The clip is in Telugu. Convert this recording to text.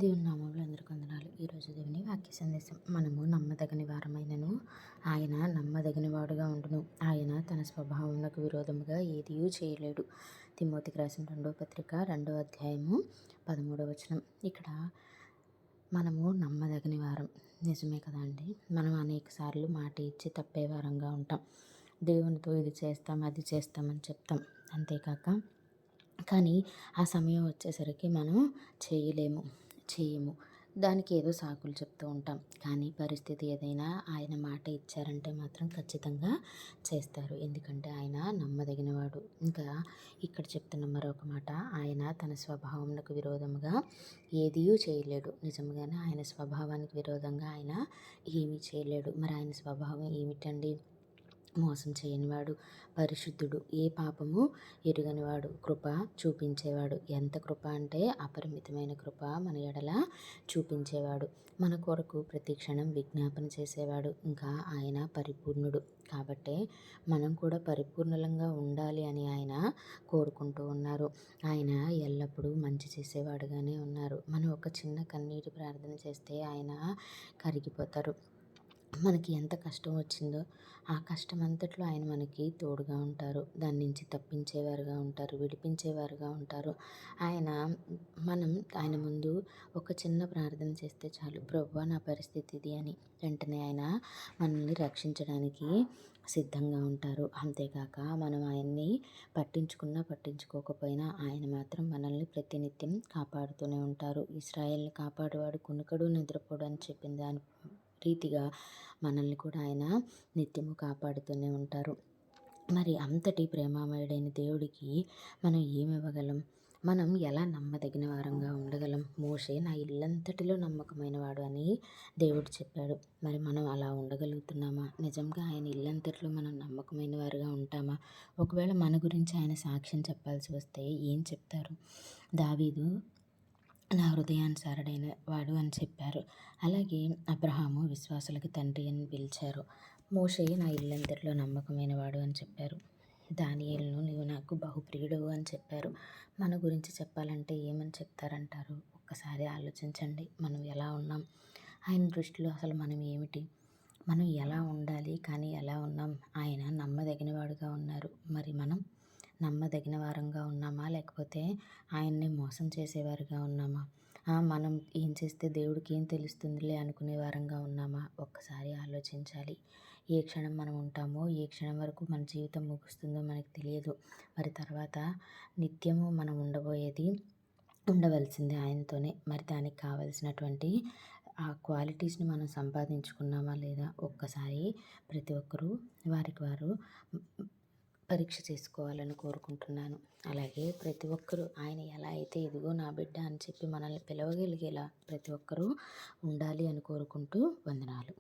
దేవుని నామంలో అందరికీ వందనాలు. ఈరోజు దేవుని వాక్య సందేశం. మనము నమ్మదగని వారమైనను ఆయన నమ్మదగిన వాడుగా ఉండును. ఆయన తన స్వభావమునకు విరోధముగా ఏదియూ చేయలేడు. తిమోతికి రాసిన 2వ పత్రిక 2వ అధ్యాయము 13వ వచనం. ఇక్కడ మనము నమ్మదగని వారం. నిజమే కదా అండి. మనం అనేక సార్లు మాట ఇచ్చి తప్పే వారంగా ఉంటాం. దేవునితో ఇది చేస్తాం, అది చేస్తామని చెప్తాం. అంతేకాక కానీ ఆ సమయం వచ్చేసరికి మనం చేయము. దానికి ఏదో సాకులు చెప్తూ ఉంటాం. కానీ పరిస్థితి ఏదైనా ఆయన మాట ఇచ్చారంటే మాత్రం ఖచ్చితంగా చేస్తారు. ఎందుకంటే ఆయన నమ్మదగినవాడు. ఇంకా ఇక్కడ చెప్తున్న మరొక మాట, ఆయన తన స్వభావమునకు విరోధముగా ఏదియూ చేయలేడు. నిజంగానే ఆయన స్వభావానికి విరోధంగా ఆయన ఏమీ చేయలేడు. మరి ఆయన స్వభావం ఏమిటండి? మోసం చేయనివాడు, పరిశుద్ధుడు, ఏ పాపము ఎరుగనివాడు, కృప చూపించేవాడు. ఎంత కృప అంటే అపరిమితమైన కృప మన ఎడల చూపించేవాడు. మన కొరకు ప్రతి క్షణం విజ్ఞాపన చేసేవాడు. ఇంకా ఆయన పరిపూర్ణుడు. కాబట్టే మనం కూడా పరిపూర్ణంగా ఉండాలి అని ఆయన కోరుకుంటూ ఉన్నారు. ఆయన ఎల్లప్పుడూ మంచి చేసేవాడుగానే ఉన్నారు. మనం ఒక చిన్న కన్నీటి ప్రార్థన చేస్తే ఆయన కరిగిపోతారు. మనకి ఎంత కష్టం వచ్చిందో ఆ కష్టం అంతట్లో ఆయన మనకి తోడుగా ఉంటారు. దాని నుంచి తప్పించేవారుగా ఉంటారు, విడిపించేవారుగా ఉంటారు. ఆయన ముందు ఒక చిన్న ప్రార్థన చేస్తే చాలు, ప్రభువా నా పరిస్థితి ఇది అని వెంటనే ఆయన మనల్ని రక్షించడానికి సిద్ధంగా ఉంటారు. అంతేకాక మనం ఆయన్ని పట్టించుకోకపోయినా ఆయన మాత్రం మనల్ని ప్రతినిత్యం కాపాడుతూనే ఉంటారు. ఇశ్రాయేల్ని కాపాడువాడు కునుకడు నిద్రపోడు అని చెప్పిన దాని రీతిగా మనల్ని కూడా ఆయన నిత్యము కాపాడుతూనే ఉంటారు. మరి అంతటి ప్రేమామయుడైన దేవుడికి మనం ఏమి ఇవ్వగలం? మనం ఎలా నమ్మదగిన వారంగా ఉండగలం? మోషే నా ఇల్లంతటిలో నమ్మకమైన వాడు అని దేవుడు చెప్పాడు. మరి మనం అలా ఉండగలుగుతున్నామా? నిజంగా ఆయన ఇల్లంతటిలో మనం నమ్మకమైన వారుగా ఉంటామా? ఒకవేళ మన గురించి ఆయన సాక్ష్యం చెప్పాల్సి వస్తే ఏం చెప్తారు? దావీదు నా హృదయానుసారుడైన వాడు అని చెప్పారు. అలాగే అబ్రహాము విశ్వాసులకు తండ్రి అని పిలిచారు. మోషే నా ఇల్లంతటిలో నమ్మకమైన వాడు అని చెప్పారు. దానియేలును నీవు నాకు బహుప్రియుడవు అని చెప్పారు. మన గురించి చెప్పాలంటే ఏమని చెప్తారంటారు? ఒక్కసారి ఆలోచించండి. మనం ఎలా ఉన్నాం? ఆయన దృష్టిలో అసలు మనం ఏమిటి? మనం ఎలా ఉండాలి, కానీ ఎలా ఉన్నాం? ఆయన నమ్మదగినవాడుగా ఉన్నారు. మరి మనం నమ్మదగిన వారంగా ఉన్నామా, లేకపోతే ఆయన్ని మోసం చేసేవారుగా ఉన్నామా? మనం ఏం చేస్తే దేవుడికి ఏం తెలుస్తుందిలే అనుకునే వారంగా ఉన్నామా? ఒక్కసారి ఆలోచించాలి. ఏ క్షణం మనం ఉంటామో, ఏ క్షణం వరకు మన జీవితం ముగుస్తుందో మనకు తెలియదు. మరి తర్వాత నిత్యము మనం ఉండవలసిందే ఆయనతోనే. మరి దానికి కావలసినటువంటి ఆ క్వాలిటీస్ని మనం సంపాదించుకున్నామా లేదా? ఒక్కసారి ప్రతి ఒక్కరూ వారికి వారు పరీక్ష చేసుకోవాలని కోరుకుంటున్నాను. అలాగే ప్రతి ఒక్కరూ ఆయన ఎలా అయితే ఇదిగో నా బిడ్డ అని చెప్పి మనల్ని పిలవగలిగేలా ప్రతి ఒక్కరూ ఉండాలి అని కోరుకుంటూ వందనాలు.